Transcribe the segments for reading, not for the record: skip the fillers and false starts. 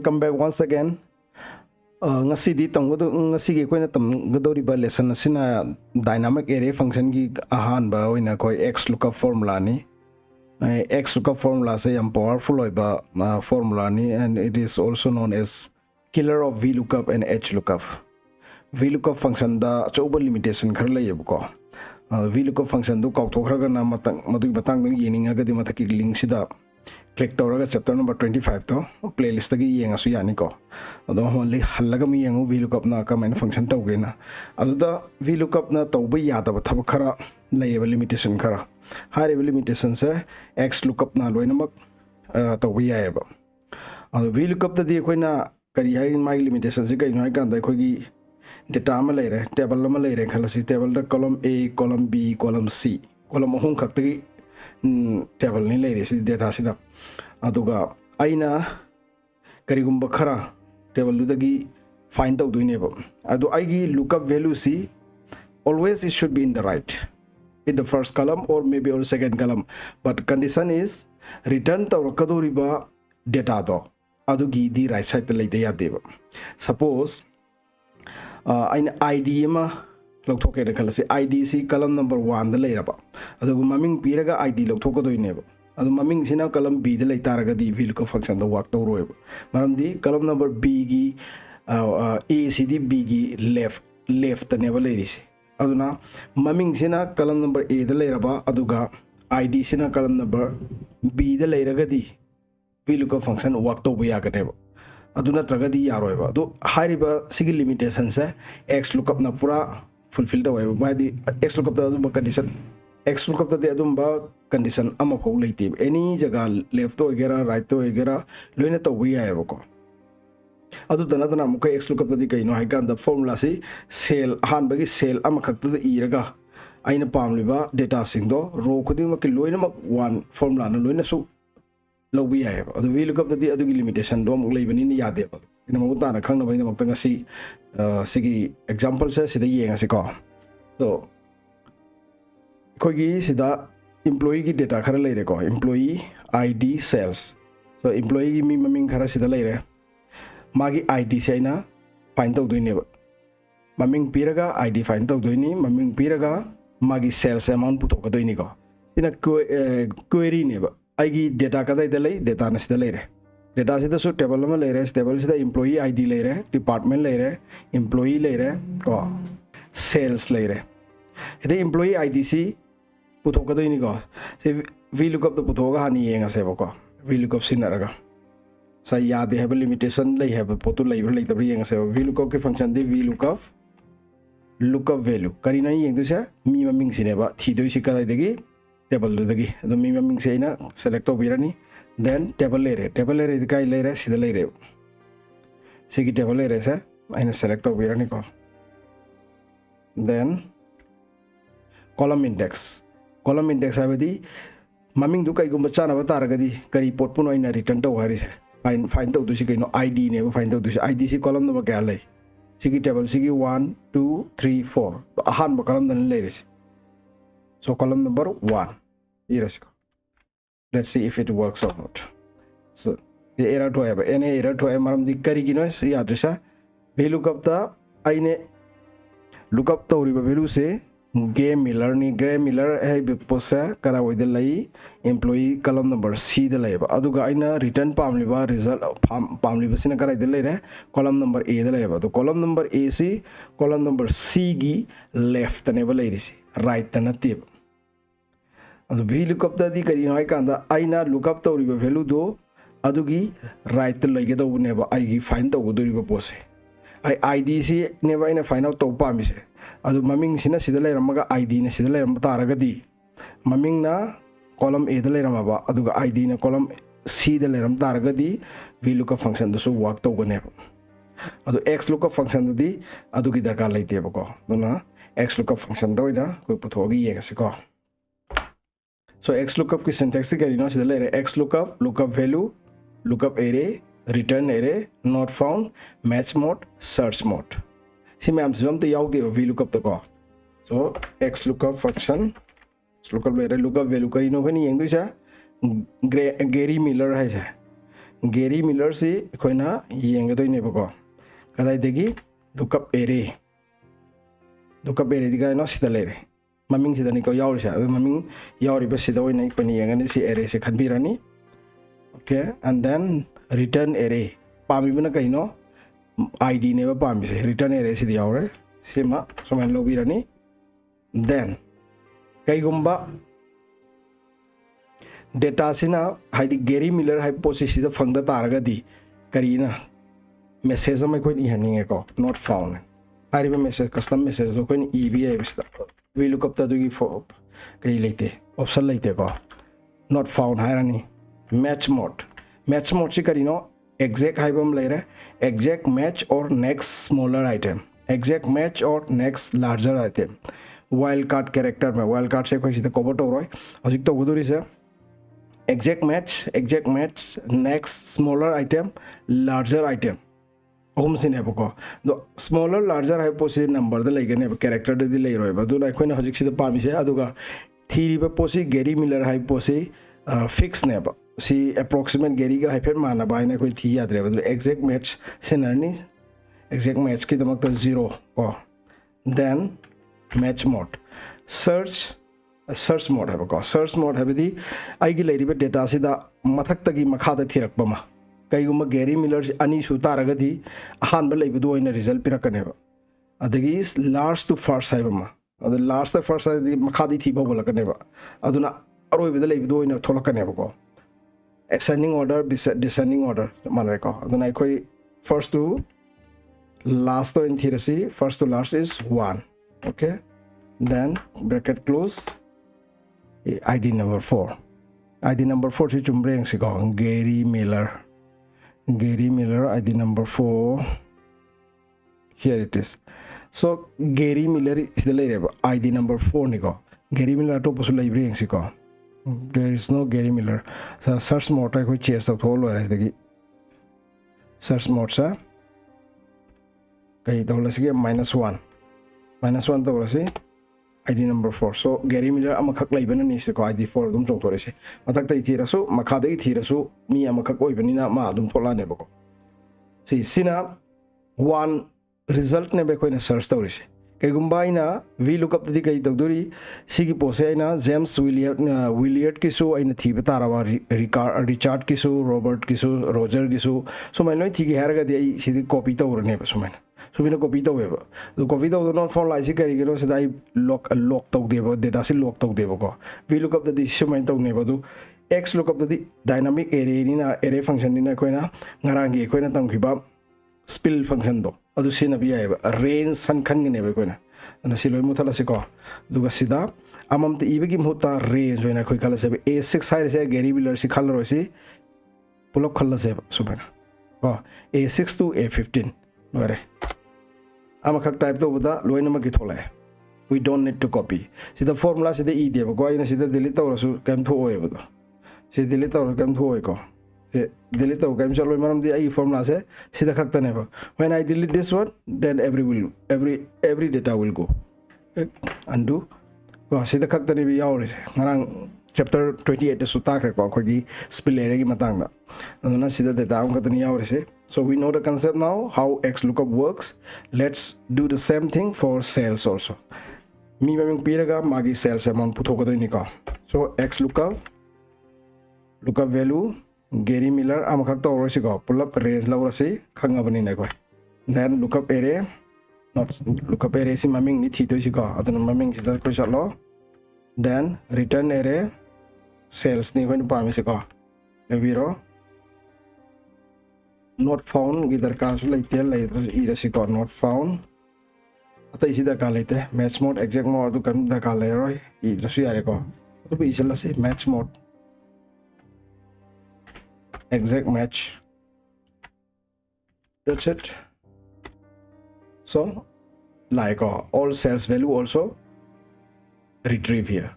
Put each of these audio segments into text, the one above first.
welcome back once again. Ngasi di tamgodo ngasi gi koina tamgodori ba lesson asina dynamic array function gi ahan ba oina koi XLOOKUP formula ni. XLOOKUP formula se yam powerful oiba formula ni, and it is also known as killer of VLOOKUP and HLOOKUP. VLOOKUP function da choba limitation khar lay ko. VLOOKUP function do kauk thokhra na matang madu batang ding yeninga ga di mataki link sida click toraga chapter number 25 to playlist gi yenga su yani ko ado honli hallaga mi yengu VLOOKUP na ka main function tawgena aduda VLOOKUP na tawba yada ba thab khara layeba limitation khara high limitation se XLOOKUP na loinamak tawba yayeba ado VLOOKUP ta di koina kari hai my limitation se kai nai kan da khoi gi data ma leire table ma leire khalasi table da column A column B column C column hong khak ti table ni leire si data sida aduga aina karigumba khara table dagi find out doine ba adu aigi lookup value si always it should be in the right in the first column or maybe on second column, but condition is return to kadori ba data do adugi di right side le de yadeba. Suppose aina id ma logthoke na khalasi id si column number 1 da leira ba adugu maming piraga id logthok doine ba adu maming sina column B da lay taraga di VLOOKUP function da work tawro ba maram di column number B gi A C D B gi left ne ba leiri si aduna maming sina column number A da leira ba aduga id sina column number B da leiraga di VLOOKUP function work tawba ya ga ne ba aduna traga di yaroi ba do hariba sigi limitation se XLOOKUP na pura fulfill da way ba di XLOOKUP da aduma condition XLOOKUP da adumba condition ama phau leite any jaga left to gera right to gera loina to wi ya ko adu dana muka XLOOKUP da di kai no hai kan da formula si cell han bagi cell ama khak da iraga aina pamliba data sing do row khuding ma ki loina mak one formula na loina su lobi ya ba adu VLOOKUP da di adu limitation do mo leibani ni yade ba ina mo ta na khang na bai mak ta ngasi sigi example se sida yenga se ko so kogi sida employee ki data khara leire ko employee id sales so employee ki mi maming khara sida leire magi id se na find tau doine ba maming piraga id find tau doini maming piraga magi sales amount puto ko doini ko ina query ne ba aigi data ka dai delai data na sida leire data sida so table ma leire table sida employee id leire department leire employee leire ko sales leire ide employee id si puto ka doini ko se VLOOKUP da puto ga hani yenga se ba ko VLOOKUP sinaraga sa yade have limitation lay have puto lay lay tabri yenga se VLOOKUP ke function de VLOOKUP lookup value karina yeng du sa mi maming sineba thi doi si ka dai degi table du degi do mi maming se ina select to birani then table leire kai leire sida leire sigi table leire sa aina select to birani ko then column index abadi maming du kai gumba chana batara gadi kari pot puno ina return to hari se find to du si kai no id ne find to du si id si column number kya lai sigi table sigi 1 2 3 4 ahan ba column dan leire se so column number 1 iras ko let's see if it works or not so the error to have any error to have maram di kari gino si adresa VLOOKUP da aine lookup to riba value se gray miller hai posa kara with the lay employee column number C the lay aduga aina return pamliba result pamliba sina kara de lay column number A the lay to column number A si column number C gi left ne ba lay right na tip adu VLOOKUP da di kari hai kanda aina lookup to riba value do adugi right lay ge do ne ba ai gi find to do riba pose ai id si ne ba ina find out to pa mi se adu maming sina sida leiramaga id na sida leiram taraga di maming na column A da leirama ba aduga id na column C da leiram taraga di VLOOKUP function da so work to gane adu XLOOKUP function da di adugi darkar leite ba ko dona XLOOKUP function da ina koi puthogi yenga se ko so XLOOKUP ki syntax ki no sida leire XLOOKUP lookup value lookup array return array not found match mode search mode si ma'am zum to yaw de VLOOKUP to ko so XLOOKUP function lookup value value kari no khani yeng du sa Gary Miller hai sa Gary Miller si koina yengadoi kadai degi lookup array diga no sida lere maming sida ni ko yauri sa maming yauri ba sida oina ko ni yangani si array se khanbirani. Okay, and then return array pami bana kaino id ne ba pami se return array si yaure sima somen lobirani. Then kaigumba data sina haidi Gary Miller hypothesis da fangda taragadi karina message am ko ni haninge ko not found hariba message custom message lo ko ni eb VLOOKUP ta dugi for kai leite option leite ko not found hairani. Match mode si karino exact haibam laire exact match or next smaller item, exact match or next larger item. Wildcard character में wildcard से कोई सीधा cover तो रोय अजिक तो गुदुरी से exact match next smaller item larger item ओम से ने बको दो smaller larger है पोसी number दे लेके ने character दे ले रोय बदु ना कोई ना अजिक सीधा पामी से अदुगा theory पे पोसी Gary Miller है पोसी fix ने बको सी approximate Gary का है फिर माना बाय ने कोई थी याद रहे बदु exact match से नरनी exact match की दमक तो 0 को then match mode search mode है बको search mode है बदी आइगी लेरी पे data सीधा मथक तकी मखादा थीरक बमा कई गुम्मा Gary Miller अनी सुता रगदी आहान बले बदु इन्हें result पिरा करने बा अदगी last to first है बमा अद last to first है दी मखादी थी बोला करने बा अदुना अरोई बदले बदु इन्हें थोड़ा करने बको ascending order descending order मान रहे को अदुना कोई first to last तो इन थीरसी first to last is 1. Okay, then bracket close id number 4 si chumbreng si ko Gary Miller id number 4 here it is. So Gary Miller is the later id number 4 ni ko Gary Miller to posu libreng si ko there is no Gary Miller. So search mode ko chase to tholo res degi search mode sa kai to lasi -1 to lasi id number 4. So Gary Miller amakhak laibana ni se ko id 4 dum chong thore se matak tai thirasu makhadai thirasu mi amakhak oibanina ma dum thola ne bako si sina one result ne be ko ina search tawri se kai gumba ina VLOOKUP di kai tawduri sigi pose ina James Williard kisu ina thiba tarawa Richard kisu Robert kisu Roger kisu so mailoi thigi haraga di sidi copy tawrne ba sumaina so bina copy to weba the copy to not from like kari gelo se dai lock to debo data se lock to debo ko VLOOKUP the sumain to ne badu XLOOKUP the dynamic array ni na array function ni na koina ngarangi koina tam khiba spill function do adu sina bi ai range san khan ne be koina ana siloi muthala se ko duga sida amam te ibegi mhuta range hoina khoi khala se a6 sai se Gary Miller si khal ro si pulok khalla se subana ko a6 to a15 nore amakhak type to buda loina ma ki thola we don't need to copy sida formula sida e deba ko ina sida delete to su kam tho oe buda sida delete to kam tho oe ko delete to kam chalo manam di ai formula se sida khak ta ne ba when I delete this one then every data will go undo ko sida khak ta ne bi yaure ngarang chapter 28 su ta ko ko gi spill area gi matang da na sida data am ka ta ni yaure se. So we know the concept now how XLOOKUP works. Let's do the same thing for sales also. Mi maming piraga magi sales amount putho ko ni ka. So XLOOKUP lookup value Gary Miller amakhak to ro si ko pull up range la ro si khanga bani na ko. Then lookup array not lookup array si maming ni thi to si ko adun maming si ko chalo. Then return array sales ni ko ni pa mi si ko. Eviro not found gi darkar su leite lai irasi ko not found atai si darkar leite match mode exact mode du kan darkar lai roi irasu yare ko to bi isla se match mode exact match that's it. So like all sales value also retrieve here.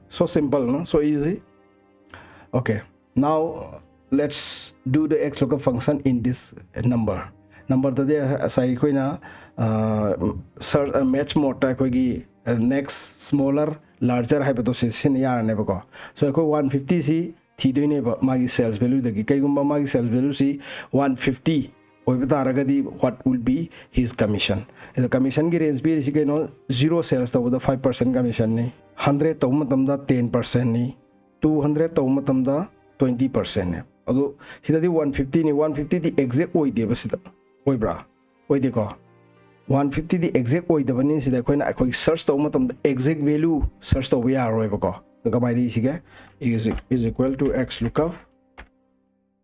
So simple, no? So easy. Okay, now let's do the XLOOKUP function in this number tade sai koina search match mode ta koigi next smaller larger hai to sin yar ne bako so ko 150 si thidineba magi sales value dagi kaigumba magi sales value si 150 oibataragadi what will be his commission. The commission gi range bi si kaino 0 sales to the 5% commission ni, 100 to matamda 10% ni, 200 to matamda 20% ni. Ado hidadi 150 ni, 150 the exact oide basida oibra oide ko 150 the exact oide bani sida koina akoi search to matamda exact value search to we are ko the kamai siga is equal to XLOOKUP.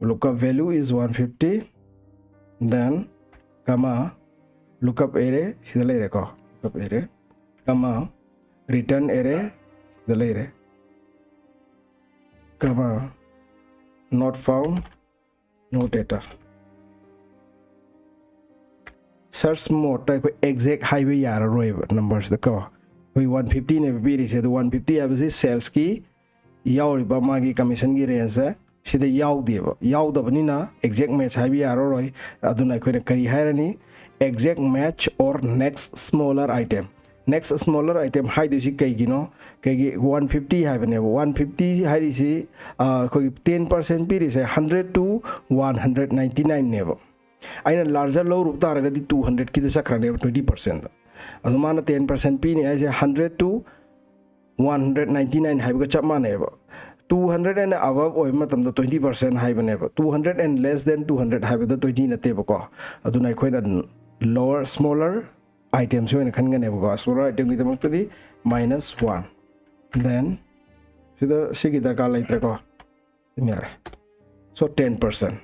Lookup value is 150, then comma lookup array hidalai ko lookup array comma return array hidalai comma not found, no data. Search mode type exact highway yara roy numbers the car. We 150 ne be said 150 have sales key yaw magi commission gi range sida yaw deba yaw dabanina exact match highway yara roy aduna ko kari hairani exact match or next smaller item. Next smaller item high dusi kaigino kaigi 150 have ne 150 hari si ko 10% piri se 100 to 199 never. Aina larger low rup taragadi 200 ki sakra ne 20%. Adumana 10% pi ni as 100 to 199 have ga chapma never. 200 and above or matam the 20% have never. 200 and less than 200 have the 20 na table ko. Aduna ko lower smaller items when can never smaller item with the -1. Then the sigita later ko so 10%.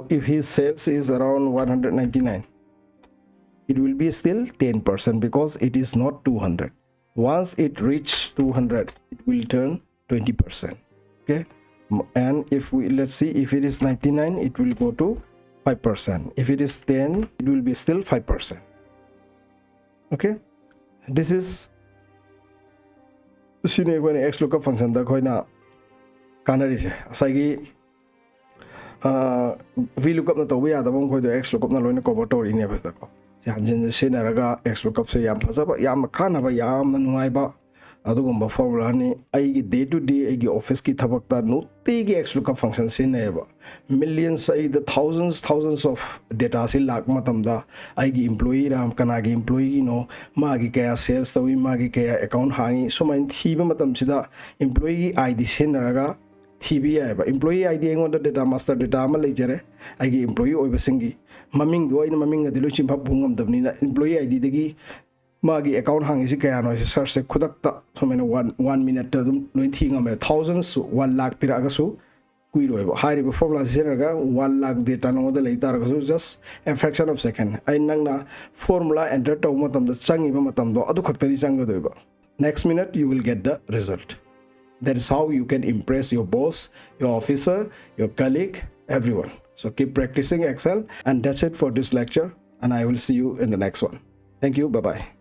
If his sales is around 199, it will be still 10% because it is not 200. Once it reach 200, it will turn 20%. Okay, and if we let's see, if it is 99, it will go to 5%. If it is 10, it will be still 5%. Okay, this is XLOOKUP function da koina kanari se asagi VLOOKUP na to we adabong koi do XLOOKUP na loina cover tori ne basta ko janjin sinaraga XLOOKUP se yam phasaba yam khana ba yam nungai ba adugumba formula ni ai day to day ai office ki thabak ta nuti gi XLOOKUP function sin ne ba millions the thousands of data se lak matam da ai gi employee ram kana gi employee no ma gi kaya sales tawi ma gi kaya account hangi so main thiba matam sida employee id sinaraga thibi ba employee id engon da data master data ma lejare ai gi employee oi basingi maming do ina maming ga dilu chimpa bungam dabni na employee id dagi magi account hang is kaya no search se khudak ta so mena 1 minute ta dum noi thinga me thousands 1 lakh pira ga su kui roi ba hari ba formula seraga 1 lakh data no da leitar ga su just a fraction of second ai nang na formula enter to matam da changi ba matam do adu khaktari changa do ba next minute you will get the result. That is how you can impress your boss, your officer, your colleague, everyone. So keep practicing Excel, and that's it for this lecture, and I will see you in the next one. Thank you. Bye bye.